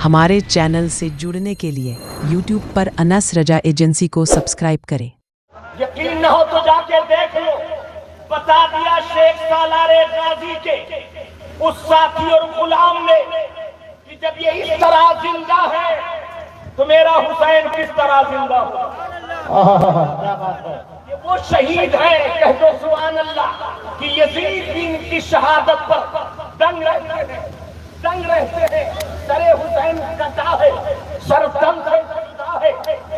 ہمارے چینل سے جڑنے کے لیے یوٹیوب پر انس رجا ایجنسی کو سبسکرائب کریں۔ یقین نہ ہو تو جا کے دیکھ لو، بتا دیا شیخ سالار غازی کے اس ساتھی اور غلام نے کہ جب یہ اس طرح زندہ ہے تو میرا حسین کس طرح زندہ ہو۔ یہ وہ شہید ہے، کہہ دو سبحان اللہ، کہ یزید بن کی شہادت پر دنگ رہتے ہیں، دنگ رہتے ہیں۔ سر حسین کٹا ہے، سر دم سے کٹا ہے،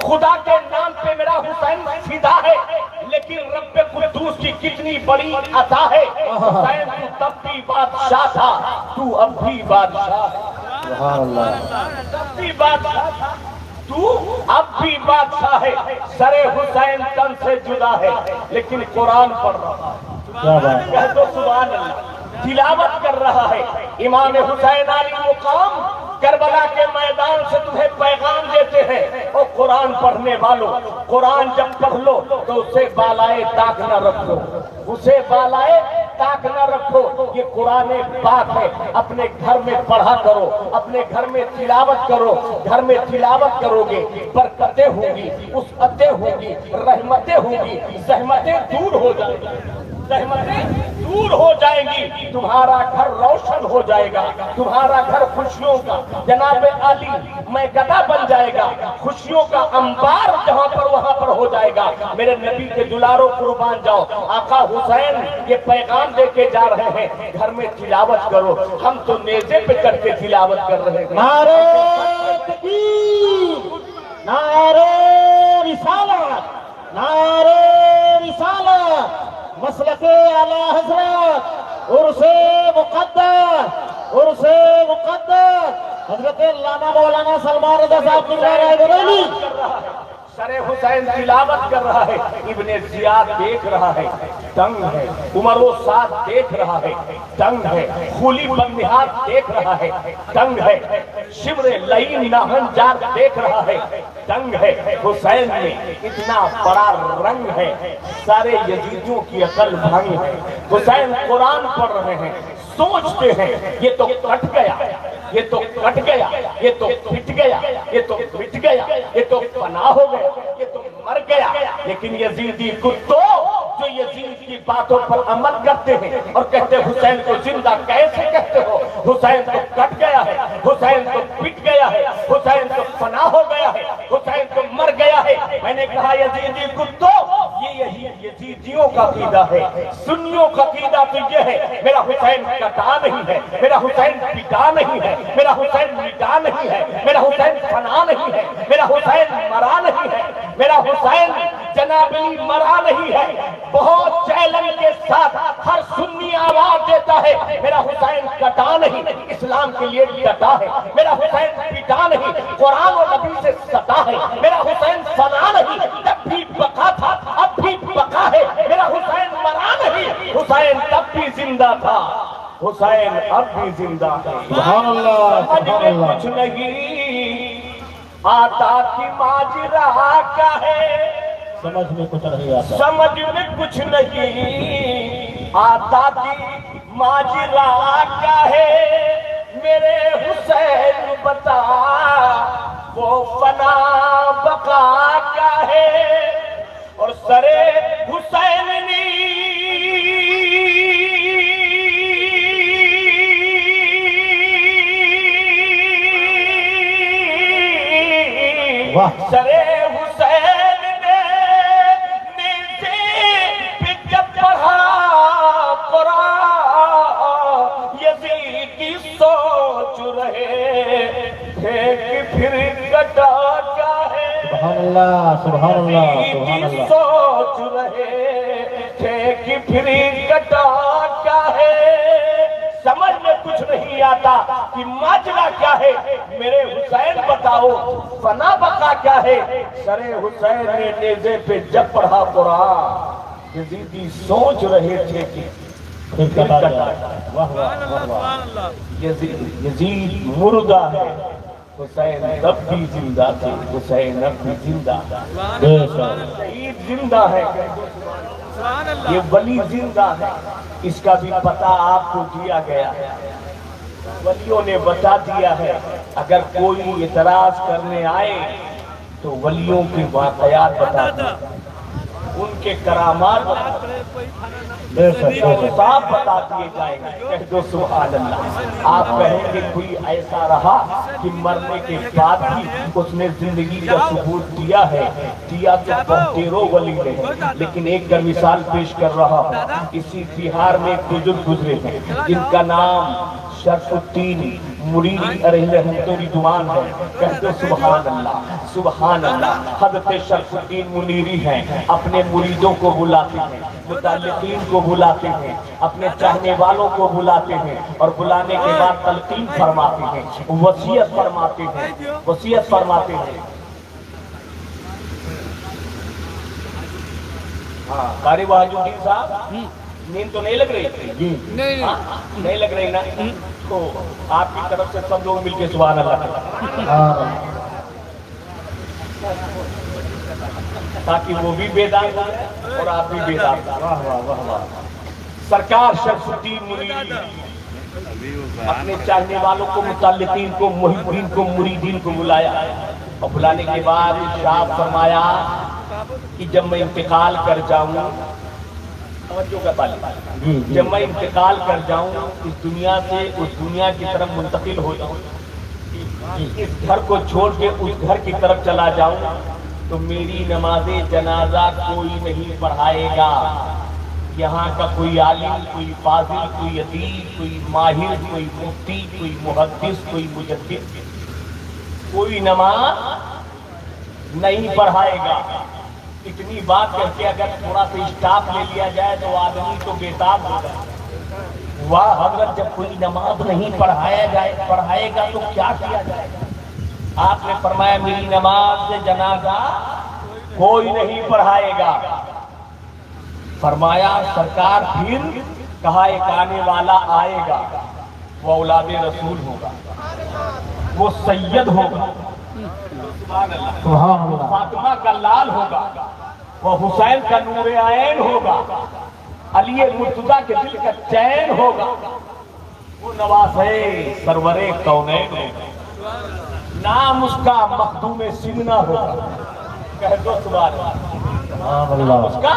خدا کے نام پہ میرا حسین فدا ہے، لیکن رب قدوس کی کتنی بڑی عطا ہے۔ حسین تو تب بھی بادشاہ تھا، تو اب بھی بادشاہ ہے۔ سبحان اللہ، تب بھی بادشاہ تھا، تو اب بھی بادشاہ ہے۔ سر حسین تن سے جدا ہے لیکن قرآن پڑھ رہا ہے، کہہ دو سبحان اللہ، تلاوت کر رہا ہے۔ امام حسین علی مقام کربلا کے میدان سے تمہیں پیغام دیتے ہیں، اور قرآن پڑھنے والوں، قرآن جب پڑھ لو تو اسے بالائے طاق نہ رکھو، اسے بالائے طاق نہ رکھو۔ یہ قرآن پاک ہے، اپنے گھر میں پڑھا کرو، اپنے گھر میں تلاوت کرو۔ گھر میں تلاوت کرو گے برکتیں ہوں گی، وسعتیں ہوں گی، رحمتیں ہوں گی، زحمتیں دور ہو جائیں گی، زحمتیں دور ہو جائیں گی، تمہارا گھر روشن ہو جائے گا، تمہارا گھر خوشیوں کا، جناب علی میں گدا بن جائے گا، خوشیوں کا انبار جہاں پر وہاں پر ہو جائے گا۔ میرے نبی کے دلاروں قربان جاؤ، آقا حسین یہ پیغام دے کے جا رہے ہیں، گھر میں تلاوت کرو۔ ہم تو نیزے پہ کر کے تلاوت کر رہے ہیں۔ نعرہ تکبیر، نعرہ رسالت، نعرہ رسالت، مسلک اعلی حضرت، عرس مقدس، عرس مقدس حضرت علامہ مولانا سلمان رضا صاحب کی رائے بریلی۔ سر حسین تلاوت کر رہا ہے، ابن زیاد دیکھ رہا ہے، دنگ ہے۔ عمر و سعد دیکھ رہا ہے، دنگ ہے۔ خولی بن نہاد دیکھ رہا ہے، دنگ ہے۔ شبر لعین ناہن جار دیکھ رہا ہے، دنگ ہے۔ حسین میں اتنا بڑا رنگ ہے، سارے یزیدیوں کی عقل بھنگ ہے۔ حسین قرآن پڑھ رہے ہیں، سوچتے ہیں یہ تو کٹ گیا، یہ تو کٹ گیا، یہ تو پٹ گیا، یہ تو مٹ گیا، یہ تو فنا ہو گیا، یہ تو مر گیا۔ لیکن یزیدی کتوں جو یزید کی باتوں پر عمل کرتے ہیں اور کہتے حسین کو زندہ کیسے کہتے ہو؟ حسین تو کٹ گیا ہے، حسین تو پٹ گیا ہے، حسین تو فنا ہو گیا ہے، حسین تو مر گیا ہے۔ میں نے کہا یزیدی کتوں، یہی یزیدیوں کا عقیدہ ہے، سنیوں کا عقیدہ تو یہ ہے، میرا حسین کٹا نہیں ہے، میرا حسین پٹا نہیں ہے، میرا حسین مٹا نہیں ہے، میرا حسین فنا نہیں ہے، میرا حسین مرا نہیں ہے، میرا حسین جناب علی مرا نہیں ہے۔ بہت چیلنج کے ساتھ ہر سنی آواز دیتا ہے، میرا حسین کٹا نہیں، اسلام کے لیے ڈٹا ہے، میرا حسین پٹا نہیں، قرآن و نبی سے سٹا ہے، میرا حسین فنا نہیں، جب بھی بقا تھا اب بھی بقا ہے، میرا حسین مرا نہیں، حسین تب بھی زندہ تھا، حسین اب بھی زندہ ہے۔ سبحان اللہ، سبحان اللہ۔ کچھ نہیں آتا کہ ماجرا کیا ہے، سمجھ میں کچھ نہیں آتا، سمجھ میں کچھ نہیں آتا کہ ماجرا کیا ہے، میرے حسین بتا وہ فنا بقا کیا ہے۔ اور سرے حسین سرے حسین نے نیزے پہ جب پڑھا قرآن، یزیدی سوچ رہے تھے کہ پھر کٹا کیا ہے۔ سبحان اللہ، سبحان اللہ، سبحان اللہ۔ سوچ رہے تھے کہ پھر کٹا کیا ہے، سمجھ میں کچھ نہیں آتا کہ ماجرا کیا ہے، میرے حسین بتاؤ فنا بقا کیا ہے۔ سر حسین نے نیزے پہ جب پڑھا قرآن، یزیدی سوچ رہے تھے کہ پھر کٹا گیا۔ واہ واہ واہ۔ یزید مردہ ہے، حسین تب بھی زندہ تھے، حسین اب بھی زندہ بے شک۔ شہید زندہ ہے، یہ ولی زندہ ہے، اس کا بھی پتہ آپ کو دیا گیا ہے۔ ولیوں نے بتا دیا ہے اگر کوئی اعتراض کرنے آئے تو ولیوں کے واقعات بتا دیں، ان کے کرامات بتا دیں، صاف بتا دیے جائیں گے۔ کہہ دو سبحان اللہ۔ آپ کہیں گے کوئی ایسا رہا کہ مرنے کے بعد بھی اس نے زندگی کا ثبوت دیا ہے، دیا تو بہتروں ولی نے، لیکن ایک کا مثال پیش کر رہا ہوں۔ اسی بہار میں ایک بزرگ گزرے ہیں جن کا نام شرف الدین مریدی علیہ رحمت رضوان ہے۔ کہہ دو سبحان اللہ، سبحان اللہ۔ حضرت شرف الدین منیری ہیں، اپنے مریدوں کو بلاتے ہیں، متعلقین کو بلاتے ہیں، اپنے چاہنے والوں کو بلاتے ہیں، اور بلانے کے بعد تلقین فرماتے ہیں، وصیت فرماتے ہیں، وصیت فرماتے ہیں۔ ہاں قاری وحید الدین صاحب، نیند تو نہیں لگ رہی؟ جی نہیں لگ رہی نا؟ تو آپ کی طرف سے سب لوگ مل کے سبحان اللہ کریں تاکہ وہ بھی بیدار ہو اور آپ بھی بیدار ہو۔ واہ واہ واہ واہ۔ سرکار شرف الدین مریدی اپنے چاہنے والوں کو، متعلقین کو، محبین کو، مریدین کو بلایا، اور بلانے کے بعد ارشاد فرمایا کہ جب میں انتقال کر جاؤں، جب میں انتقال کر جاؤں اس دنیا سے اس دنیا کی طرف منتقل ہو جاؤں، اس گھر کو چھوڑ کے اس گھر کی طرف چلا جاؤں، تو میری نماز جنازہ کوئی نہیں پڑھائے گا۔ یہاں کا کوئی عالم، کوئی فاضل، کوئی ادیب، کوئی ماہر، کوئی مفتی، کوئی محدث، کوئی مجدد کوئی نماز نہیں پڑھائے گا۔ اتنی بات کر کے اگر تھوڑا سا اسٹاپ لے لیا جائے تو آدمی تو بےتاب ہو جائے۔ واہ حضرت، جب کوئی نماز نہیں پڑھائے گا تو کیا کیا جائے گا؟ آپ نے فرمایا میری نماز جنازہ کوئی نہیں پڑھائے گا۔ فرمایا سرکار پھر کہا ایک آنے والا آئے گا، وہ اولاد رسول ہوگا، وہ سید ہوگا، وہ فاطمہ کا لال ہوگا، وہ حسین کا نور عین ہوگا، علی مرتضیٰ کے دل کا چین ہوگا، وہ نواز سرور کونین ہوگا، نام اس کا مخدوم سمنا ہوگا۔ کہہ دو سبحان اللہ۔ اس کا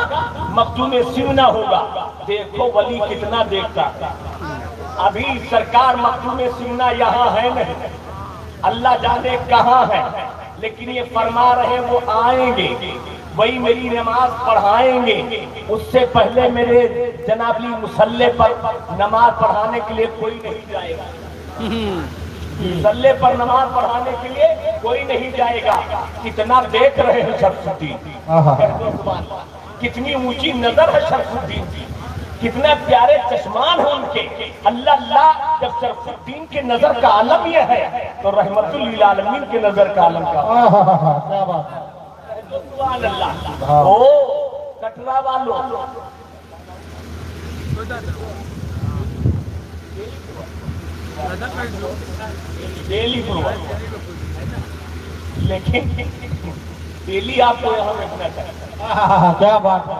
مخدوم سمنا ہوگا۔ دیکھو ولی کتنا دیکھتا ہے۔ ابھی سرکار مخدوم سمنا یہاں ہے نہیں، اللہ جانے کہاں ہے، لیکن یہ فرما رہے وہ آئیں گے، وہی میری نماز پڑھائیں گے۔ اس سے پہلے میرے جنابی مصلی پر نماز پڑھانے کے لیے کوئی نہیں جائے گا، مصلی پر نماز پڑھانے کے لیے کوئی نہیں جائے گا۔ کتنا دیکھ رہے ہیں شرف الدین، کتنی اونچی نظر ہے شرف الدین کی، کتنے پیارے چشمان ہیں ان کے۔ اللہ اللہ، جب شرف الدین کے نظر کا عالم یہ ہے تو رحمت للعالمین کے نظر کا عالم کا کیا بات ہے۔ سبحان اللہ۔ او کٹرا والوں، ڈیلی پروار، لیکن ڈیلی آپ کو یہاں رکھنا چاہیے۔ کیا بات ہے۔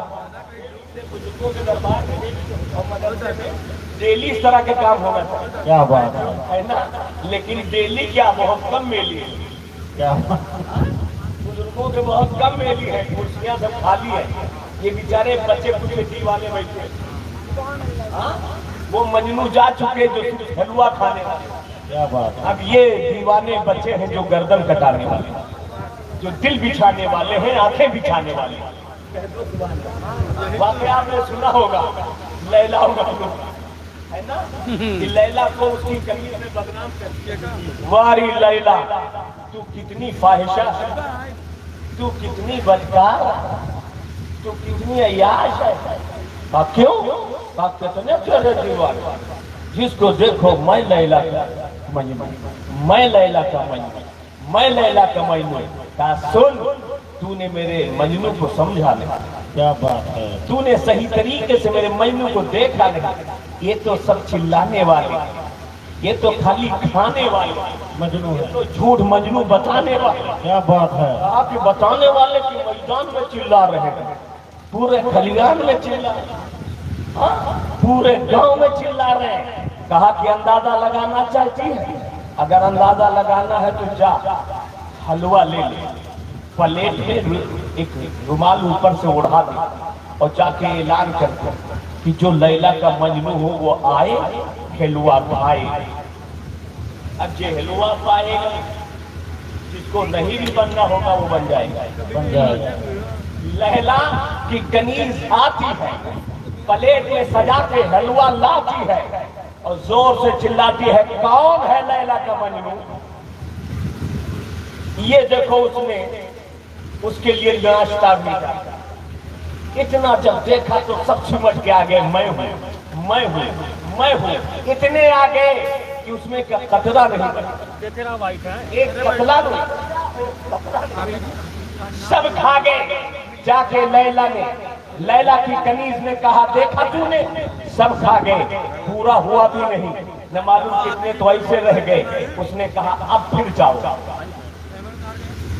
ڈیلی اس طرح کے کام ہونا چاہیے۔ کیا بات ہے نا، لیکن ڈیلی کیا بہت کم میلی ہے، کیا بزرگوں کے بہت کم میلی ہے، کرسیاں سب خالی ہیں، یہ بیچارے بچے کچھ دیوانے بیٹھے، وہ مجنو جا چکے جو صرف حلوہ کھانے والے۔ کیا بات ہے۔ اب یہ دیوانے بچے ہیں جو گردن کٹانے والے، جو دل بچھانے والے ہیں، آنکھیں بچھانے والے ہیں۔ واقعہ آپ نے سنا ہوگا لیلا و مجنون، ہے نا، کہ لیلا کو اس کی قمیص میں بدنام کر دیا۔ واری لیلا، تو کتنی فاحشہ ہے، تو کتنی بدکار ہے، تو کتنی عیاش ہے۔ کیوں؟ کتنے پیارے دیوانے، جس کو دیکھو میں لیلا کا مجنون، میں لیلا کا مجنون، میں لیلا کا مجنون۔ کہا سن، تو نے میرے مجنو کو سمجھا نہیں۔ کیا بات ہے۔ تو نے صحیح طریقے سے میرے مجنو کو دیکھا نہیں۔ یہ تو سب چلانے والے، یہ تو خالی کھانے والے مجنو ہے، تو جھوٹ مجنو بتانے والے۔ کیا بات ہے۔ آپ یہ بتانے والے کی میدان میں چلا رہے ہیں، پورے کھلیان میں چلا رہے ہیں، پورے گاؤں میں چلا رہے ہیں، کہا کہ اندازہ لگانا چاہتی ہے؟ اگر اندازہ لگانا ہے تو جا حلوہ لے لے، پلیٹ میں ایک رومال اوپر سے اڑا دے اور جا کے اعلان کر دے کہ جو لیلا کا مجنوں ہو وہ آئے حلوہ پائے۔ اب یہ حلوہ پائے گا، جس کو نہیں بھی بننا ہوگا وہ بن جائے گا۔ لیلا کی کنیز آتی ہے، پلیٹ میں سجا کے حلوہ لاتی ہے اور زور سے چلاتی ہے کون ہے لیلا کا مجنوں؟ یہ دیکھو اس نے اس کے لیے ناشتہ بھیجا۔ اتنا جب دیکھا تو سب سمجھ کے آگے میں ہوں میں ہوں میں ہوں، اتنے آگے کہ اس میں قطرہ نہیں، ایک قطرہ نہیں، سب کھا گئے۔ جا کے لیلا کی کنیز نے کہا دیکھا تو نے، سب کھا گئے، پورا ہوا بھی نہیں، نہ معلوم کتنے تو ایسے رہ گئے۔ اس نے کہا اب پھر جاؤ،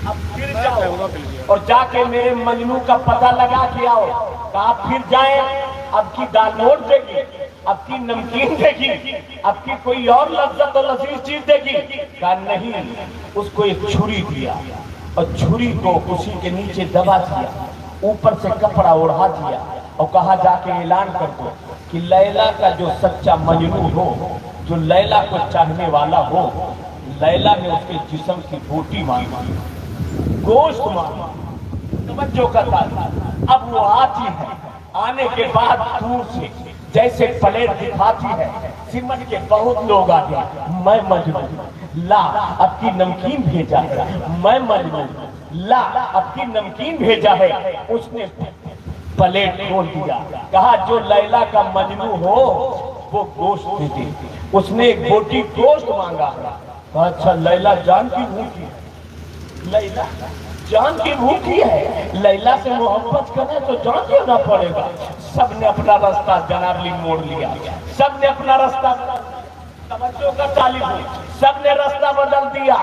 اب پھر جاؤ اور جا کے میرے مجنوں کا پتہ لگا کے آؤ۔ کہا پھر جائیں، اب کی دال موٹ دے گی، اب کی نمکین دے گی، اب کی کوئی اور لذت و لذیذ چیز دے گی؟ کہا نہیں۔ اس کو ایک چھری دیا اور چھری کو اسی کے نیچے دبا دیا، اوپر سے کپڑا اوڑھا دیا اور کہا جا کے اعلان کر دو کہ لیلا کا جو سچا مجنوں ہو، جو لیلا کو چاہنے والا ہو، لیلا نے اس کے جسم کی بوٹی مانگی، گوشت مانگا، توجہ کا تھا۔ اب وہ آتی ہے، آنے کے بعد دور سے جیسے پلیٹ دکھاتی ہے، سمجھ کے بہت لوگ آتے ہیں، میں مجنوں لا اب کی نمکین بھیجا ہے، میں مجنوں لا اب کی نمکین بھیجا ہے۔ اس نے پلیٹ کھول دیا، کہا جو لیلا کا مجنوں ہو وہ گوشت دے دے۔ اس نے ایک بوٹی گوشت مانگا، کہا اچھا لیلا جان کی بھوکی ہے، لیلا جان کی بھوکی ہے، لیلا سے محبت کرے تو جان دینا پڑے گا۔ سب نے اپنا راستہ جناب لی موڑ لیا، سب نے اپنا راستہ، توجہ کا طالب ہے، سب نے راستہ بدل دیا۔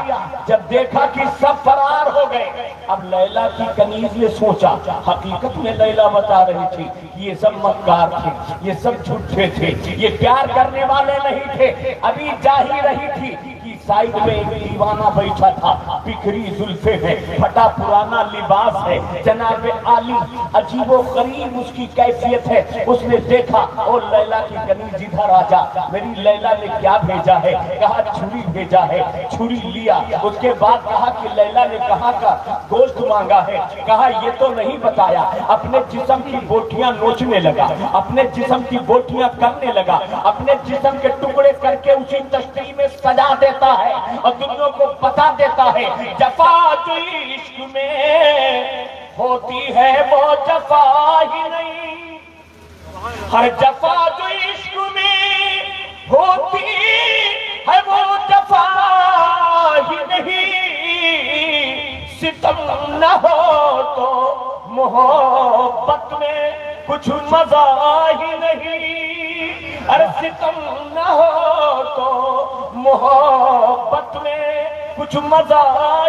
جب دیکھا کہ سب فرار ہو گئے، اب لیلا کی کنیز نے سوچا، حقیقت میں لیلا بتا رہی تھی یہ سب مکار تھے، یہ سب جھوٹے تھے، یہ پیار کرنے والے نہیں تھے۔ ابھی جا ہی رہی تھی کہ سائیڈ میں ایک دیوانہ بیٹھا تھا، بکھری زلفیں ہیں، پھٹا پرانا لباس ہے، جناب عالی عجیب و غریب اس کی کیفیت ہے۔ اس نے دیکھا اور لیلا کی کنیز ادھر آ جا، میری لیلا نے کیا بھیجا ہے؟ کہا چھری بھیجا ہے، چھری لیا۔ اس کے بعد کہا کہ لیلا نے کہاں کا گوشت مانگا ہے؟ کہا یہ تو نہیں بتایا۔ اپنے جسم کی بوٹیاں نوچنے لگا، اپنے جسم کی بوٹیاں کرنے لگا، اپنے جسم کے ٹکڑے کر کے اسی تشریح میں سجا دیتا ہے اور دنیا کو بتا دیتا ہے جفا جو عشق میں ہوتی ہے وہ جفا ہی نہیں، ہر جفا جو عشق میں ہوتی ہے وہ جفا ہی نہیں، ستم نہ ہو تو محبت میں کچھ مزہ ہی نہیں، ارے ستم نہ ہو تو محبت میں کچھ مزہ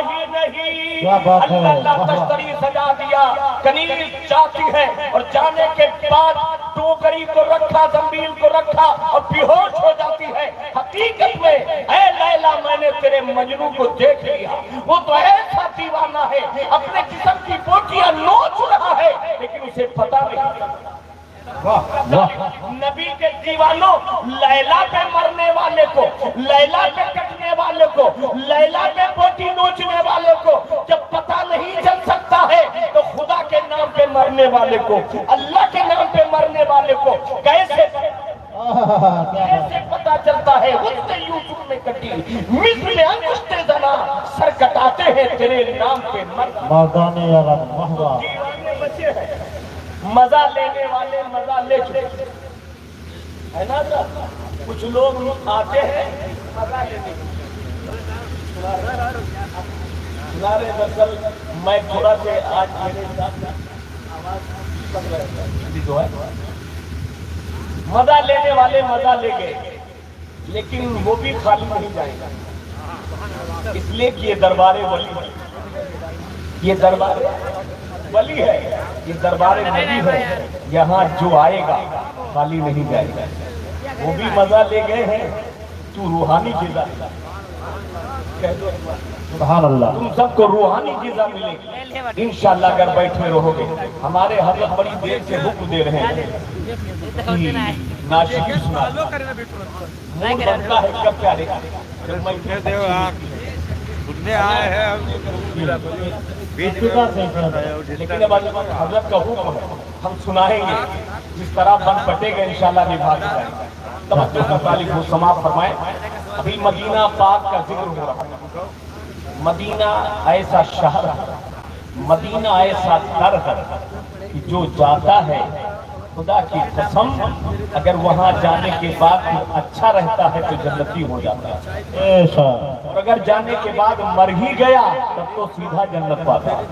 ہی نہیں۔ اللہ تشتری سجا دیا، کنیز جاتی ہے اور جانے کے بعد ٹوکری کو رکھا، زنبیل کو رکھا اور بے ہوش ہو جاتی ہے۔ حقیقت میں اے لیلا میں نے تیرے مجنوں کو دیکھ لیا، وہ تو ایسا دیوانہ ہے، اپنے جسم کی بوٹیاں نوچ رہا ہے لیکن اسے پتہ نہیں۔ نبی کے دیوانوں، لیلا پہ مرنے والے کو، لیلا پہ کٹنے والے کو، لیلا پہ بوٹی نوچنے والے کو جب پتہ نہیں چل سکتا ہے تو خدا کے نام پہ مرنے والے کو، اللہ کے نام پہ مرنے والے کو کیسے پتہ چلتا ہے؟ اس نے یوسف میں کٹی، مصر میں انگشت زنا سر کٹاتے ہیں تیرے نام پہ مرنے دیوانے بچے ہیں، مزہ لینے والے مزہ لے چکے ہے نا سر۔ کچھ لوگ آتے ہیں مزہ لینے، سنارے دراصل میں تھوڑا سے آج میرے ساتھ مزہ لینے والے مزہ لے گئے، لیکن وہ بھی خالی نہیں جائے گا، اس لیے کہ یہ دربار ولی، یہ دربار ولی ہے، یہ دربار نبی ہے، یہاں جو آئے گا خالی نہیں جائے گا۔ وہ بھی مزہ لے گئے ہیں، تو روحانی غذا کہہ دو، سبحان اللہ. تم سب کو روحانی غذا ملے گی انشاءاللہ اگر بیٹھے رہو گے. ہمارے حضرت بڑی دیر سے حکم دے رہے ہیں کہ ناشکر سنا مون بنتا ہے کب پیارے جب میں لیکن اب حضرت کا حکم ہے ہم سنائیں گے جس طرح بن پٹے گا انشاءاللہ نبھا کے جائیں گے. توجہ کا طالب ہو سماعت فرمائیں. ابھی مدینہ پاک کا ذکر ہو رہا ہے. مدینہ ایسا شہر ہے، مدینہ ایسا گھر ہے کہ جو جاتا ہے خدا کی قسم اگر وہاں جانے کے بعد اچھا رہتا ہے تو جنتی ہو جاتا ہے، ایسا اور اگر جانے کے بعد مر ہی گیا تب تو سیدھا جنت پاتا ہے.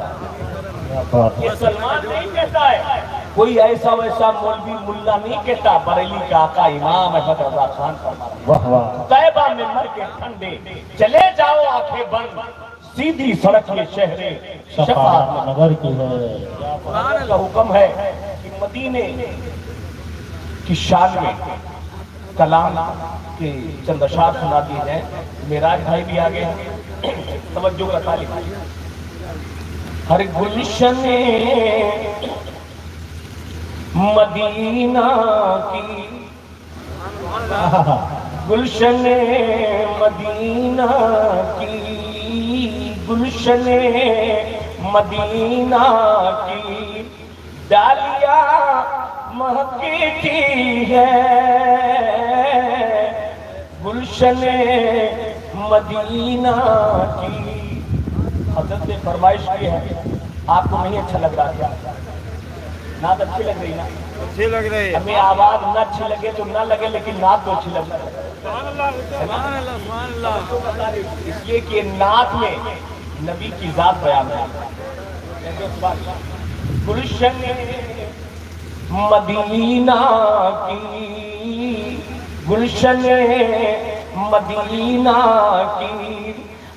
یہ سلمان نہیں کہتا ہے، کوئی ایسا ویسا مولوی ملا نہیں کہتا، بریلی کا آقا امام احمد رضا خان فرماتے ہیں واہ واہ. طیبہ میں مر کے ٹھنڈے چلے جاؤ آنکھیں بند، سیدھی سڑک یہ شہر شفاعت نگر کی ہے. قرآن کا حکم ہے کہ مدینے کی شان میں کلام کے چند اشعار سنا دیے جائیں. معراج بھائی بھی آگے ہیں، توجہ کا طالب. ہر گلشن مدینہ کی، گلشن مدینہ کی، گلشن مدینہ کی ڈالیاں مہکتی ہے، گلشن مدینہ کی. حضرت نے فرمائش کی ہے، آپ کو نہیں اچھا لگ رہا کیا؟ نعت اچھی لگ رہی نا؟ اچھی لگ رہی ہے. ہمیں آواز نہ اچھی لگے تو نہ لگے لیکن نعت تو اچھی لگ رہی ہے. اس لیے کہ نعت میں نبی کی ذات بیان ہے. گلشن مدینہ کی، گلشن مدینہ کی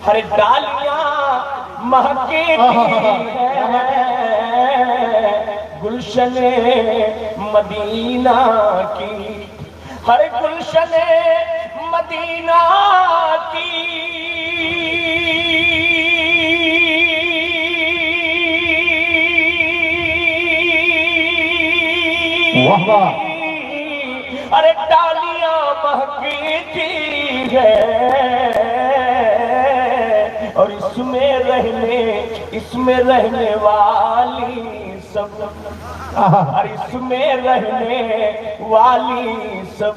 ہر ڈالیاں مہکتی ہے، گلشن مدینہ کی ہر گلشن مدینہ کی. واہ واہ. ارے ڈالیاں مہکتی ہے اور اس میں رہنے والی سب، اور اس میں رہنے والی سب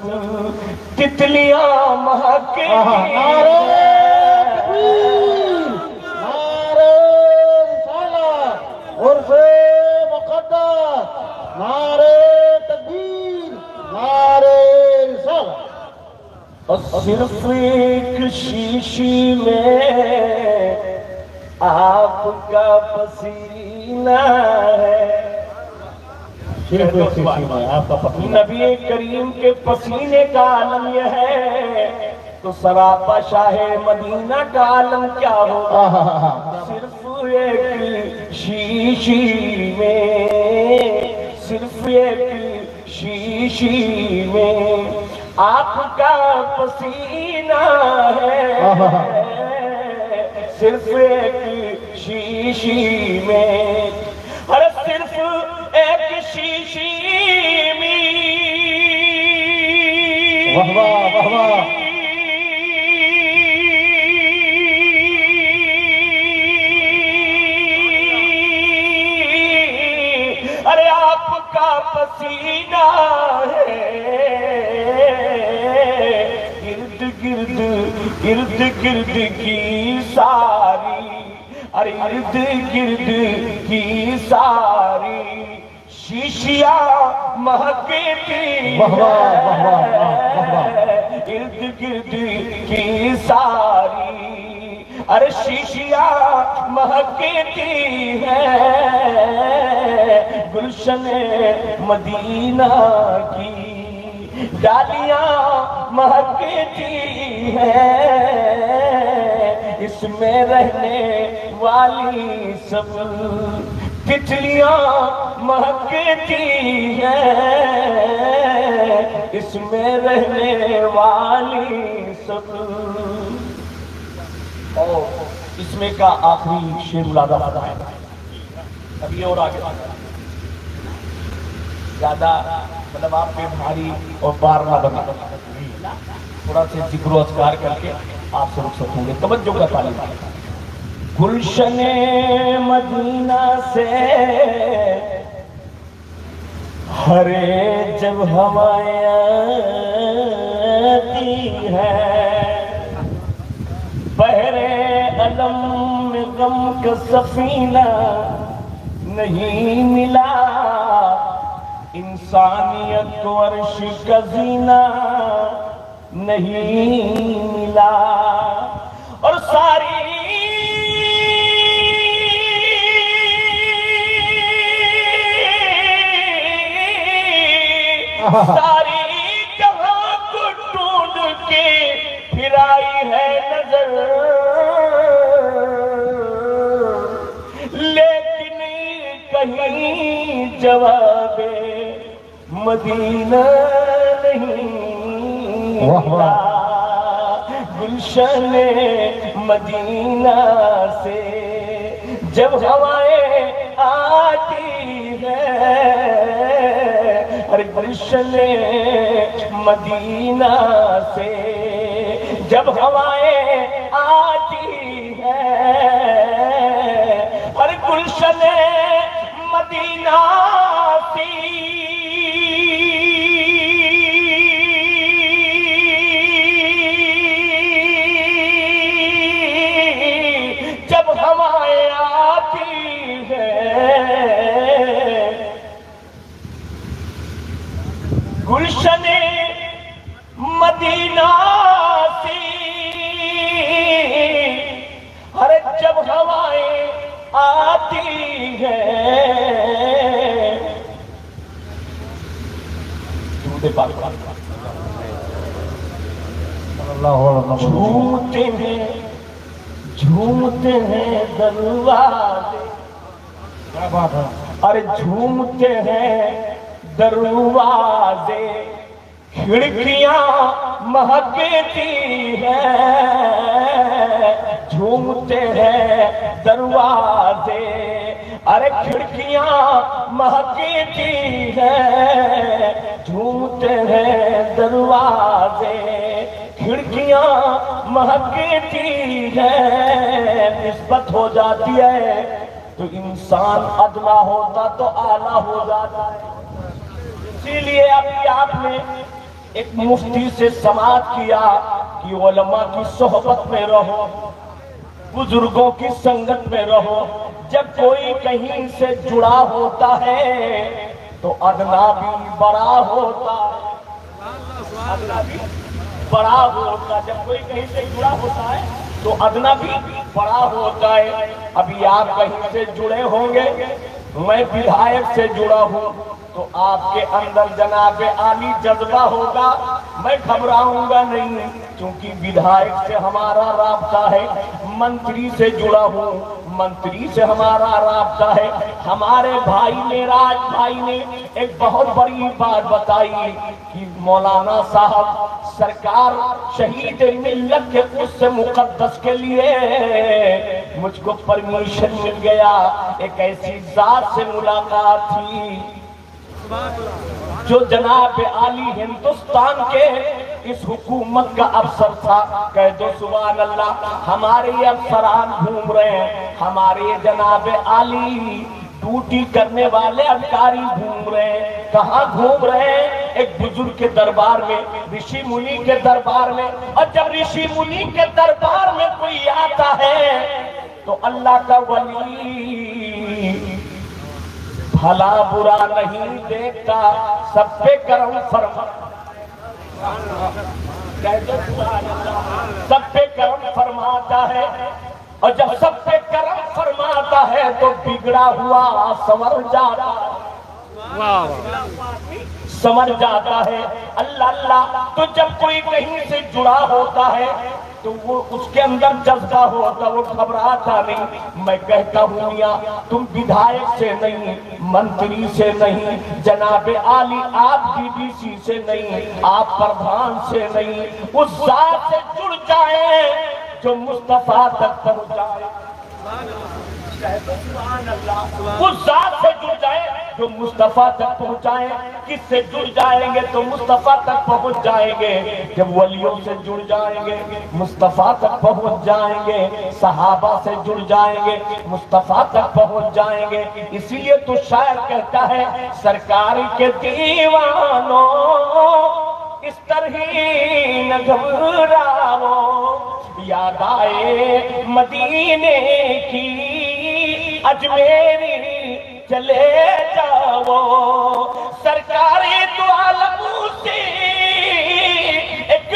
تتلیاں مہکتی ہیں. نعرہ رسالت عرف مقدس، نعرہ تکبیر، نعرہ رسالت. اور صرف ایک شیشی میں آپ کا پسینہ ہے، صرف ایک شیشی میں آپ کا پسینہ. نبی کریم کے پسینے کا عالم یہ ہے تو سراپا شاہ مدینہ کا عالم کیا ہوگا. صرف ایک شیشی میں، صرف ایک شیشی میں آپ کا پسینہ ہے، صرف ایک شیشی میں، ہر صرف ایک شیشی میں. واہ واہ واہ واہ. ارے آپ کا پسینہ ہے، ارد گرد کی ساری، ارے ارد گرد کی ساری شیشیاں مہکتی واہ واہ واہ واہ واہ واہ. ارد گرد کی ساری ارے شیشیاں مہکتی ہے، گلشن مدینہ کی ڈالیاں مہکتی ہے، اس میں رہنے والی سب تتلیاں مہکتی ہیں اس میں رہنے والی سب. اور اس میں کا آخری شعر ملازہ ہے. اب یہ اور آگے زیادہ مطلب آپ پہ بھاری اور بار نہ بنا، تھوڑا سے ذکر و اذکار کر کے آپ سے رک سکیں گے. توجہ کا طالب گلشن مدینہ سے ہرے جب ہوائیں آتی ہے، بحرے علم میں غم کا سفینہ نہیں ملا، انسانیت کو عرش کا زینہ نہیں ملا. اور ساری جہاں کو ڈھونڈ کے پھر آئی ہے نظر، لیکن کہیں جواب مدینہ نہیں ملا. گلشن مدینہ سے جب ہوائیں آتی ہیں، ارے گلشن مدینہ سے جب ہوائیں آتی ہیں، ارے گلشن مدینہ سے جب ہوائیں آتی ہیں، گلشن مدینہ سے ہر جب ہوائیں آتی ہیں، جھومتے ہیں جھومتے ہیں دروازے، ارے جھومتے ہیں دروازے، کھڑکیاں مہکتی ہیں، جھومتے ہیں دروازے، ارے کھڑکیاں مہکتی ہیں، جھومتے ہیں دروازے، کھڑکیاں مہکتی ہیں. نسبت ہو جاتی ہے تو انسان ادنا ہوتا تو اعلیٰ ہو جاتا ہے. اسی لیے ابھی آپ نے ایک مفتی سے سماعت کیا کہ علماء کی صحبت میں رہو، بزرگوں کی سنگت میں رہو. جب کوئی کہیں سے جڑا ہوتا ہے تو ادنا بھی بڑا ہوتا ہے، ادنا بھی بڑا ہوتا. جب کوئی کہیں سے جڑا ہوتا ہے تو ادنا بھی بڑا ہوتا ہے. ابھی آپ کہیں سے جڑے ہوں گے، میں ودھائک سے جڑا ہوں تو آپ کے اندر جناب عالی جذبہ ہوگا. میں گھبراؤں گا نہیں کیونکہ ودھائک سے ہمارا رابطہ ہے. منتری سے جڑا ہوں، منتری سے ہمارا رابطہ ہے. ہمارے بھائی میراج بھائی نے ایک بہت بڑی بات بتائی کہ مولانا صاحب سرکار شہید ملت کے اس مقدس کے لیے مجھ کو پرمیشن مل گیا. ایک ایسی ذات سے ملاقات تھی جو جناب عالی ہندوستان کے اس حکومت کا افسر تھا. کہہ دو سبحان اللہ. ہمارے افسران گھوم رہے ہیں، ہمارے جناب عالی ڈیوٹی کرنے والے ادھکاری گھوم رہے ہیں. کہاں گھوم رہے ہیں؟ ایک بزرگ کے دربار میں، رشی منی کے دربار میں. اور جب رشی منی کے دربار میں کوئی آتا ہے تو اللہ کا ولی بھلا برا نہیں دیکھتا، سب پہ کرم فرما. سب پہ کرم فرماتا ہے، اور جب سب پہ کرم فرماتا ہے تو بگڑا ہوا سنور جاتا ہے، سمجھ جاتا ہے. اللہ اللہ. تو جب کوئی کہیں سے جڑا ہوتا ہے تو وہ اس کے اندر جذبہ ہوتا، وہ گھبراتا نہیں. میں کہتا ہوں میاں تم بدھائک سے نہیں، منتری سے نہیں، جناب عالی آپ کی ڈی سی سے نہیں، آپ پردھان سے نہیں، اس ذات سے جڑ جائیں جو مصطفیٰ تک پہنچ جائے. اس ذات سے جڑ جائیں جو مصطفیٰ تک پہنچائیں. کس سے جڑ جائیں گے تو مصطفیٰ تک پہنچ جائیں گے. جب ولیوں سے جڑ جائیں گے مصطفیٰ تک پہنچ جائیں گے، صحابہ سے جڑ جائیں گے مصطفیٰ تک پہنچ جائیں گے. اسی لیے تو شاعر کہتا ہے سرکار کے دیوانوں اس طرح نہ گھبراؤ، یاد آئے مدینے کی اجمیری چلے جاؤ. سرکار دو عالم سے ایک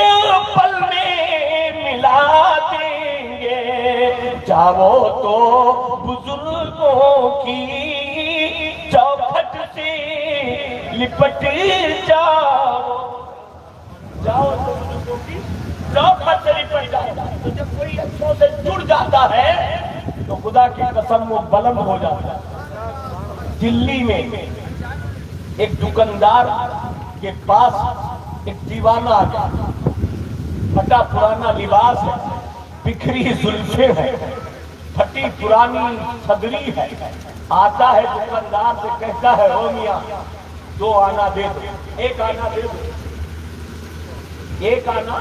پل میں ملا دیں گے، جاؤ تو بزرگوں کی چوکھٹ سے لپٹ جاؤ. جاؤ تو بزرگوں کی چوکھٹ سے لپٹ جاؤ. تو جب کوئی اچھوں سے جڑ جاتا ہے تو خدا کی قسم وہ بلند ہو جاتا ہے. دلی میں ایک دکاندار کے پاس ایک دیوانہ آ گیا. پھٹا پرانا لباس ہے، بکھری زلفیں ہیں، پھٹی پرانی صدری ہے. آتا ہے دکاندار سے کہتا ہے او میاں 2 آنا دے دو، 1 آنا دے دو، 1 آنا.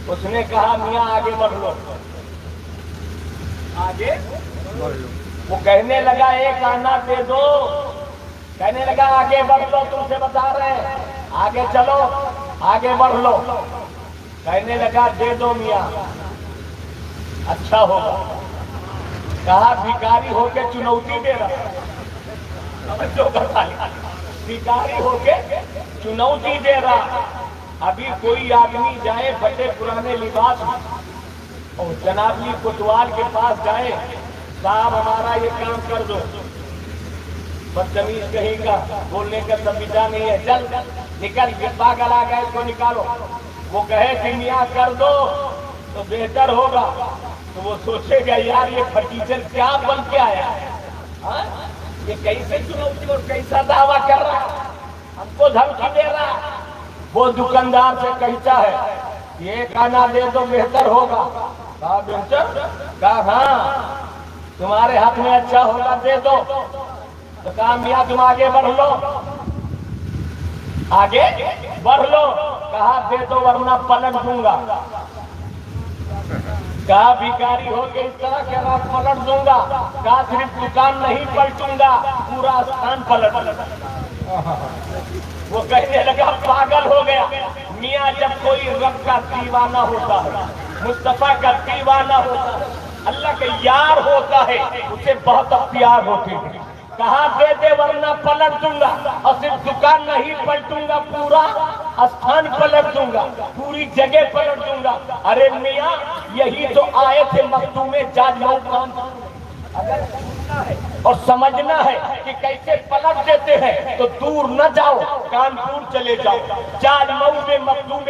اس نے کہا میاں آگے بڑھ لو، آگے بڑھ لو. وہ کہنے لگا 1 آنا دے دو، کہنے لگا آگے بڑھ لو، تم سے بتا رہے ہیں آگے چلو، آگے بڑھ لو. کہنے لگا دے دو میاں، اچھا ہوگا. کہا بھکاری ہو کے چنوتی دے رہا، بھکاری ہو کے چنوتی دے رہا. ابھی کوئی آدمی جائے پھٹے پرانے لباس میں اور جناب جی کوتوال کے پاس جائے، صاحب ہمارا یہ کام کر دو، بدتمیز کہیں گا، بولنے کا سمجھا نہیں ہے، چل نکل، پاگل آ گئے اس کو نکالو. وہ کہے کہ میاں کر دو تو بہتر ہوگا. تو وہ سوچے گا یار یہ فرٹیچر کیا بن کے آیا ہے، یہ کیسے چنوتی اور کیسا دعویٰ کر رہا ہے، ہم کو دھمکی دے رہا ہے. وہ دکاندار سے کہتا ہے 1 آنا دے دو بہتر ہوگا. کہا بہتر؟ کہا ہاں تمہارے ہاتھ میں اچھا ہوگا، دے دو. تو کہا میاں تم آگے بڑھ لو، آگے بڑھ لو. کہا دے دو ورنہ پلٹ دوں گا. کہا بھکاری ہو کے اس طرح کہ رات پلٹ دوں گا. کہا صرف دکان نہیں پلٹوں گا، پورا استھان پلٹ دوں گا. وہ کہنے لگا پاگل ہو گیا. میاں جب کوئی رب کا دیوانہ ہوتا ہے، مصطفیٰ کا دیوانہ ہوتا ہے، اللہ کا یار ہوتا ہے، اسے بہت اختیار ہوتے ہیں. کہا دے دے ورنہ پلٹ دوں گا، اور صرف دکان نہیں پلٹوں گا، پورا استھان پلٹ دوں گا، پوری جگہ پلٹ دوں گا. ارے میاں یہی تو آئے تھے مخدوم جاج مئو کام. اگر سننا ہے اور سمجھنا ہے کہ کیسے پلٹ دیتے ہیں تو دور نہ جاؤ، کانپور چلے جاؤ. جاج مئو میں مخدوم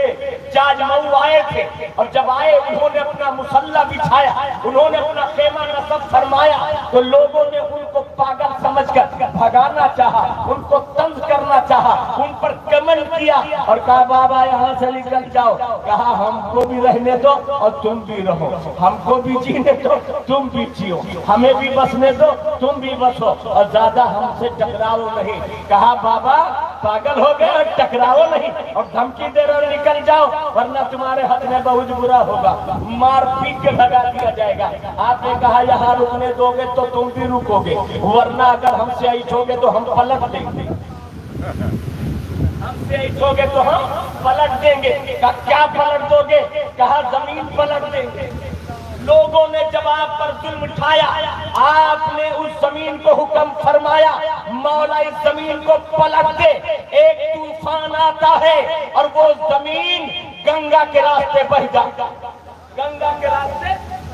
جاج مئو آئے تھے، اور جب آئے انہوں نے اپنا مسلح بچھایا، انہوں نے اپنا خیمہ نصب فرمایا، تو لوگوں نے ان کو پاگل سمجھ کر بھگانا چاہا، ان کو طنز کرنا چاہا، ان پر کمنٹ کیا اور کہا بابا یہاں سے نکل جاؤ. کہا ہم کو بھی رہنے دو اور تم بھی رہو، ہم کو بھی جینے دو تم بھی جیو، ہمیں بھی بسنے دو تم بھی بسو، اور زیادہ ہم سے ٹکراؤ نہیں. کہا بابا پاگل ہو گئے اور ٹکراؤ نہیں، اور دھمکی دے رہے نکل جاؤ ورنہ تمہارے ہاتھ میں بہت برا ہوگا، مار پیٹ کے بھگا دیا جائے گا. آپ نے کہا یہاں رکنے دو گے تو تم بھی رکو گے، ورنہ اگر ہم سے ایٹھو گے تو ہم پلٹ دیں گے، ہم سے ایٹھو گے تو ہم پلٹ دیں گے. کیا پلٹ دو گے؟ کہا زمین پلٹ دیں گے. لوگوں نے جب آپ پر ظلم اٹھایا، آپ نے اس زمین کو حکم فرمایا مولا اس زمین کو پلٹ دے. ایک طوفان آتا ہے اور وہ زمین گنگا کے راستے بہ جاتا، گنگا کے راستے